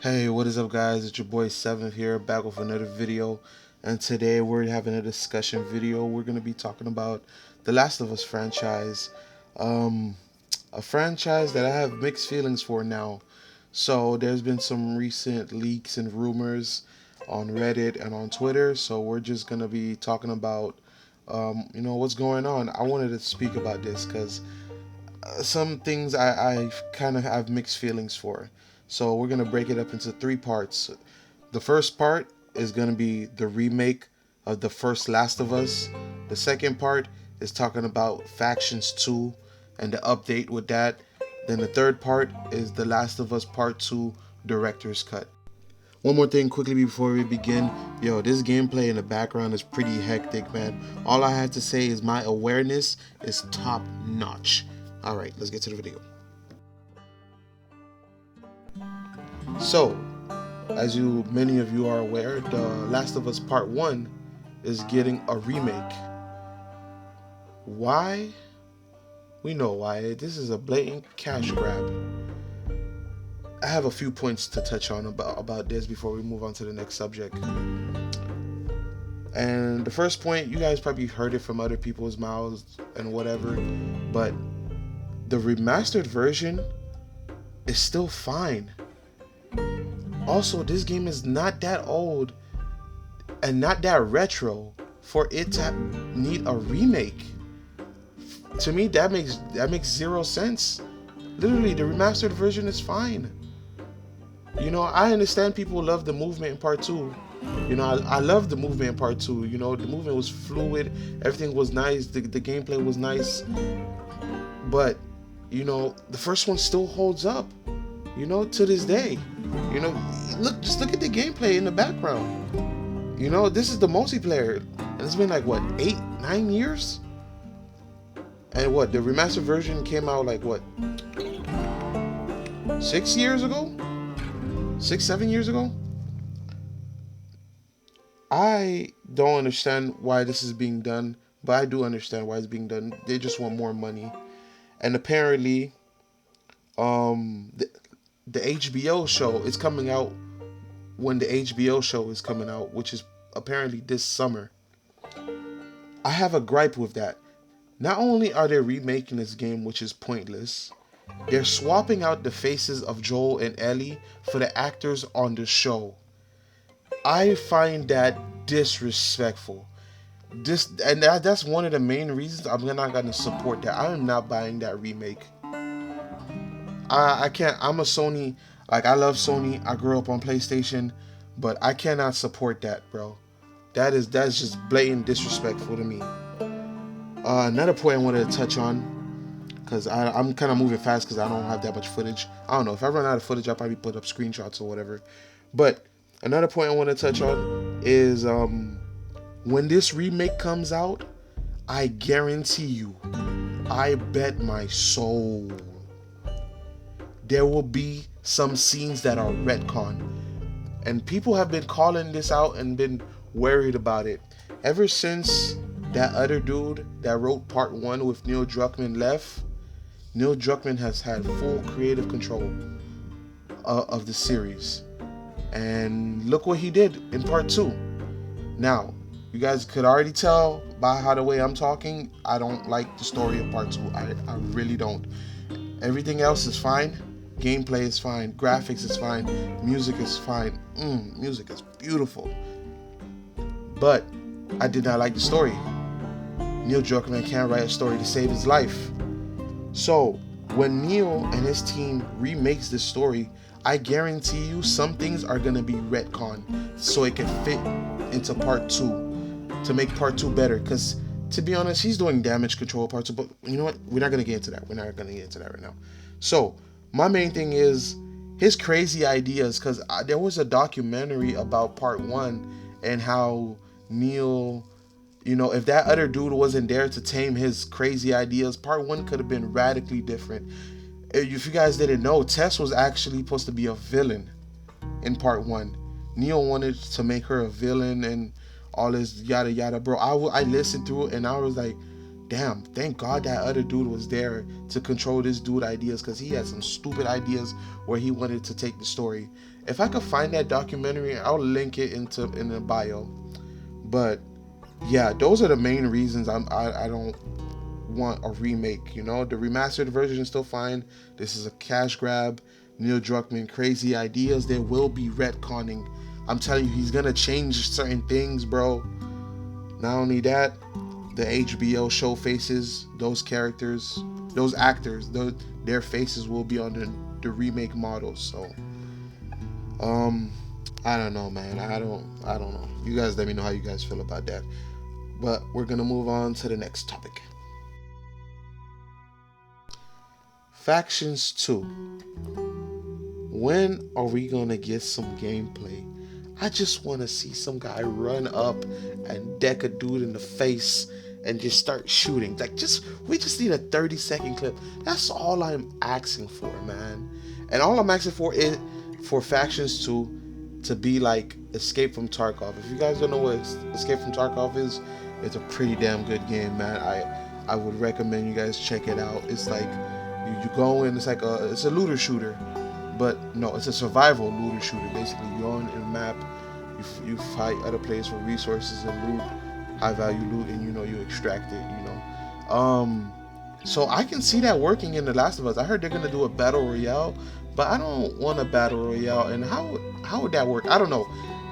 Hey, what is up, guys? It's your boy Seventh here, back with another video. And today we're having a discussion video. We're going to be talking about the Last of Us franchise. Um, a franchise that I have mixed feelings for now. So there's been some recent leaks and rumors on Reddit and on Twitter. So we're just going to be talking about, what's going on. I wanted to speak about this because some things I kind of have mixed feelings for. So we're gonna break it up into three parts. The first part is gonna be the remake of the first Last of Us. The second part is talking about Factions 2 and the update with that. Then the third part is the Last of Us Part 2 Director's Cut. One more thing quickly before we begin. Yo, this gameplay in the background is pretty hectic, man. All I have to say is my awareness is top notch. Alright, let's get to the video. So, as many of you are aware, The Last of Us Part 1 is getting a remake. Why? We know why. This is a blatant cash grab. I have a few points to touch on about this before we move on to the next subject. And the first point, you guys probably heard it from other people's mouths and whatever, but the remastered version is still fine. Also, this game is not that old and not that retro for it to need a remake. To me, that makes zero sense. Literally, the remastered version is fine. You know, I understand people love the movement in part 2. You know, I love the movement in part 2. You know, the movement was fluid, everything was nice, the gameplay was nice. But, you know, the first one still holds up, you know, to this day. You know, just look at the gameplay in the background. You know, this is the multiplayer. And it's been like, what, 8-9 years? And what, the remastered version came out like, what, 6 years ago? 6-7 years ago? I don't understand why this is being done, but I do understand why it's being done. They just want more money. And apparently, the HBO show is coming out when the HBO show is coming out, which is apparently this summer. I have a gripe with that. Not only are they remaking this game, which is pointless, they're swapping out the faces of Joel and Ellie for the actors on the show. I find that disrespectful. That's one of the main reasons I'm not gonna support that. I am not buying that remake. I can't. I'm a Sony. Like, I love Sony. I grew up on PlayStation, but I cannot support that, bro. That's just blatant disrespectful to me. Another point I wanted to touch on, because I'm kind of moving fast because I don't have that much footage. I don't know, if I run out of footage, I'll probably put up screenshots or whatever. But another point I want to touch on is when this remake comes out, I guarantee you, I bet my soul, there will be some scenes that are retcon. And people have been calling this out and been worried about it. Ever since that other dude that wrote part 1 with Neil Druckmann left, Neil Druckmann has had full creative control of the series. And look what he did in part 2. Now, you guys could already tell by the way I'm talking, I don't like the story of part 2. I really don't. Everything else is fine. Gameplay is fine. Graphics is fine. Music is fine. Music is beautiful. But I did not like the story. Neil Druckmann can't write a story to save his life. So when Neil and his team remakes this story, I guarantee you some things are going to be retconned so it can fit into part 2 to make part 2 better. Because to be honest, he's doing damage control part 2, but you know what? We're not going to get into that. We're not going to get into that right now. So my main thing is his crazy ideas, because there was a documentary about part 1 and how Neil, you know, if that other dude wasn't there to tame his crazy ideas, part 1 could have been radically different. If you guys didn't know, Tess was actually supposed to be a villain in part 1. Neil wanted to make her a villain and all this yada yada, bro. I listened through it and I was like, damn, thank God that other dude was there to control this dude ideas, because he had some stupid ideas where he wanted to take the story. If I could find that documentary, I'll link it in the bio. But yeah, those are the main reasons I don't want a remake. You know, the remastered version is still fine. This is a cash grab. Neil Druckmann, crazy ideas. There will be retconning. I'm telling you, he's gonna change certain things, bro. Not only that, the HBO show faces, those characters, those actors, their faces will be on the remake models. So, um, I don't know, man. I don't know. You guys let me know how you guys feel about that. But we're gonna move on to the next topic. Factions 2. When are we gonna get some gameplay? I just wanna see some guy run up and deck a dude in the face and just start shooting. Like, we just need a 30-second clip. That's all I'm asking for, man. And all I'm asking for is for Factions 2 to be like Escape from Tarkov. If you guys don't know what Escape from Tarkov is, it's a pretty damn good game, man. I would recommend you guys check it out. It's like you go in, it's a looter shooter, but no, it's a survival looter shooter. Basically, you go in a map, you fight other players for resources and loot, high value loot, and you extract it. So I can see that working in The Last of Us. I heard they're gonna do a battle royale, but I don't want a battle royale. And how would that work? I don't know.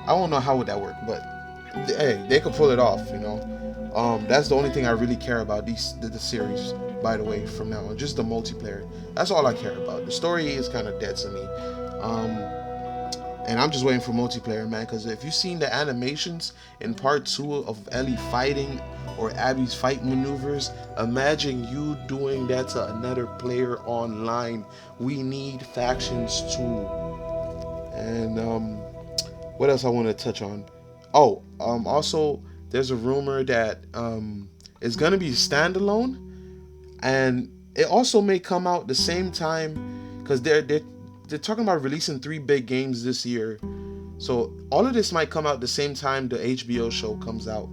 I don't know how would that work, but hey, they could pull it off. That's the only thing I really care about the series. By the way, from now on, just the multiplayer. That's all I care about. The story is kind of dead to me. And I'm just waiting for multiplayer, man, because if you've seen the animations in part 2 of Ellie fighting or Abby's fight maneuvers, imagine you doing that to another player online. We need Factions 2. And what else I want to touch on? Also, there's a rumor that it's going to be standalone, and it also may come out the same time, because they're talking about releasing 3 big games this year. So all of this might come out the same time the HBO show comes out.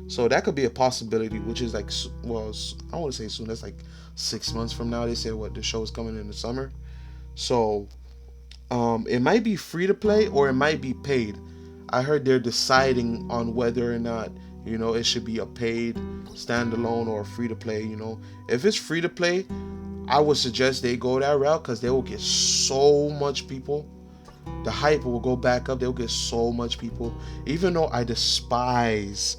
So that could be a possibility, which is like, well, I want to say soon. That's like 6 months from now. They say the show is coming in the summer. So it might be free to play or it might be paid. I heard they're deciding on whether or not it should be a paid standalone or free to play. If it's free to play, I would suggest they go that route, because they will get so much people. The hype will go back up. They'll get so much people. Even though I despise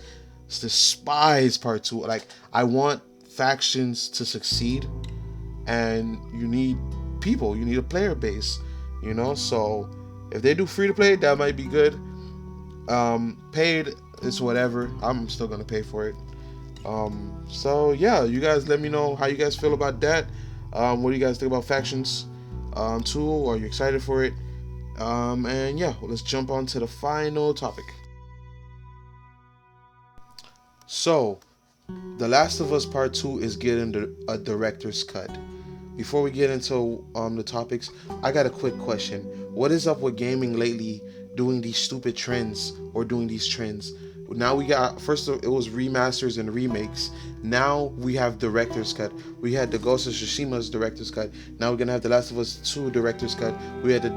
part 2. Like, I want Factions to succeed, and you need people. You need a player base. So if they do free to play, that might be good. Paid, it's whatever. I'm still gonna pay for it. So yeah, you guys let me know how you guys feel about that. What do you guys think about Factions 2? Are you excited for it? And yeah, let's jump on to the final topic. So, The Last of Us Part 2 is getting a director's cut. Before we get into the topics, I got a quick question. What is up with gaming lately doing these stupid trends or doing these trends? Now we got, first it was remasters and remakes. Now we have director's cut. We had the Ghost of Tsushima's director's cut. Now we're gonna have The Last of Us 2 director's cut. We had the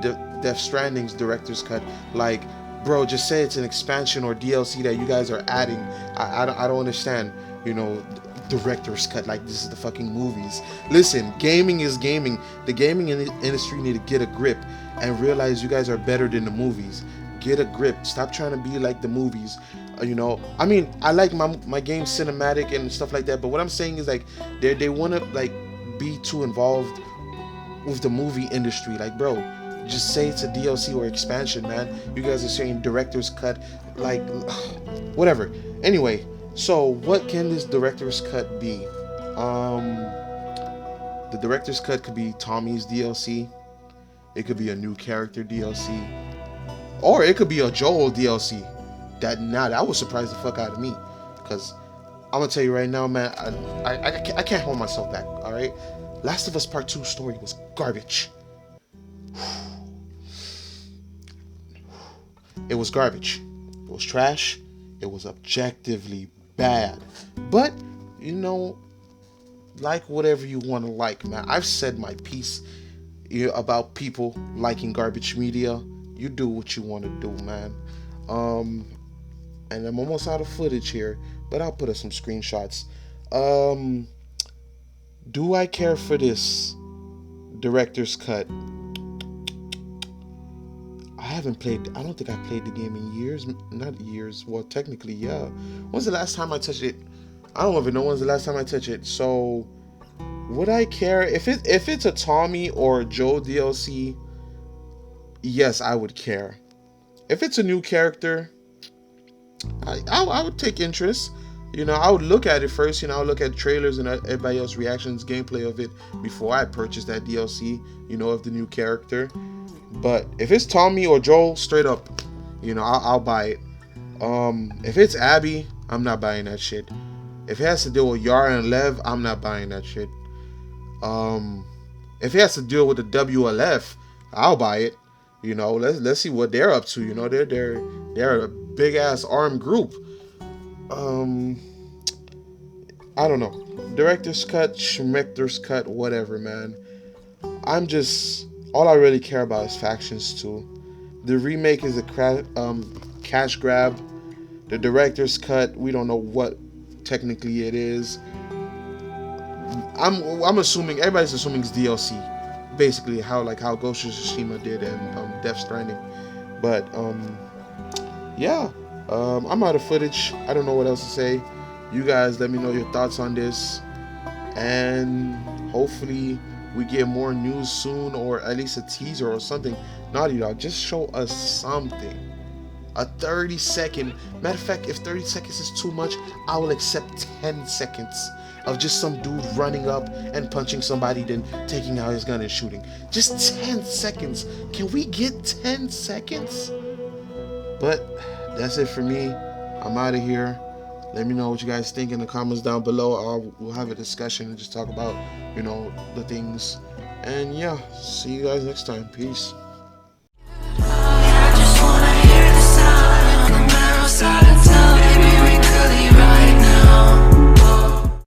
Death Stranding's director's cut. Like, bro, just say it's an expansion or DLC that you guys are adding. I don't understand. Director's cut, like this is the fucking movies. Listen, gaming is gaming. The gaming industry need to get a grip and realize you guys are better than the movies. Get a grip. Stop trying to be like the movies. I mean, I like my game cinematic and stuff like that, but what I'm saying is, like, they want to, like, be too involved with the movie industry. Like, bro, just say it's a DLC or expansion, man. You guys are saying director's cut, like, whatever. Anyway, so what can this director's cut be? The director's cut could be Tommy's DLC. It could be a new character DLC, or it could be a Joel DLC. That would surprise the fuck out of me, because I'm gonna tell you right now, man, I can't hold myself back. All right, Last of Us Part 2 story was garbage. It was garbage. It was trash. It was objectively bad. But like whatever you want to like, man. I've said my piece about people liking garbage media. You do what you want to do, man. Um, and I'm almost out of footage here, but I'll put up some screenshots. Um, do I care for this director's cut? I haven't played. I don't think I played the game in years. Not years. Well, technically, yeah. When's the last time I touched it? I don't even know when's the last time I touched it. So, would I care if it's a Tommy or Joe DLC? Yes, I would care. If it's a new character, I would take interest. I would look at it first. I would look at trailers and everybody else's reactions, gameplay of it before I purchase that DLC. Of the new character. But if it's Tommy or Joel, straight up, I'll buy it. If it's Abby, I'm not buying that shit. If it has to deal with Yara and Lev, I'm not buying that shit. If it has to deal with the WLF, I'll buy it. Let's see what they're up to. They're a big ass armed group. I don't know. Director's cut, Schmechter's cut, whatever, man. All I really care about is Factions 2. The remake is a cash grab. The director's cut, we don't know what technically it is. I'm assuming, everybody's assuming it's DLC. Basically, how Ghost of Tsushima did and Death Stranding. But, yeah. I'm out of footage. I don't know what else to say. You guys let me know your thoughts on this. And hopefully we get more news soon, or at least a teaser or something. Naughty Dog, just show us something. A 30-second. Matter of fact, if 30 seconds is too much, I will accept 10 seconds of just some dude running up and punching somebody, then taking out his gun and shooting. Just 10 seconds. Can we get 10 seconds? But that's it for me. I'm out of here. Let me know what you guys think in the comments down below. We'll have a discussion and just talk about, the things. And yeah, see you guys next time. Peace.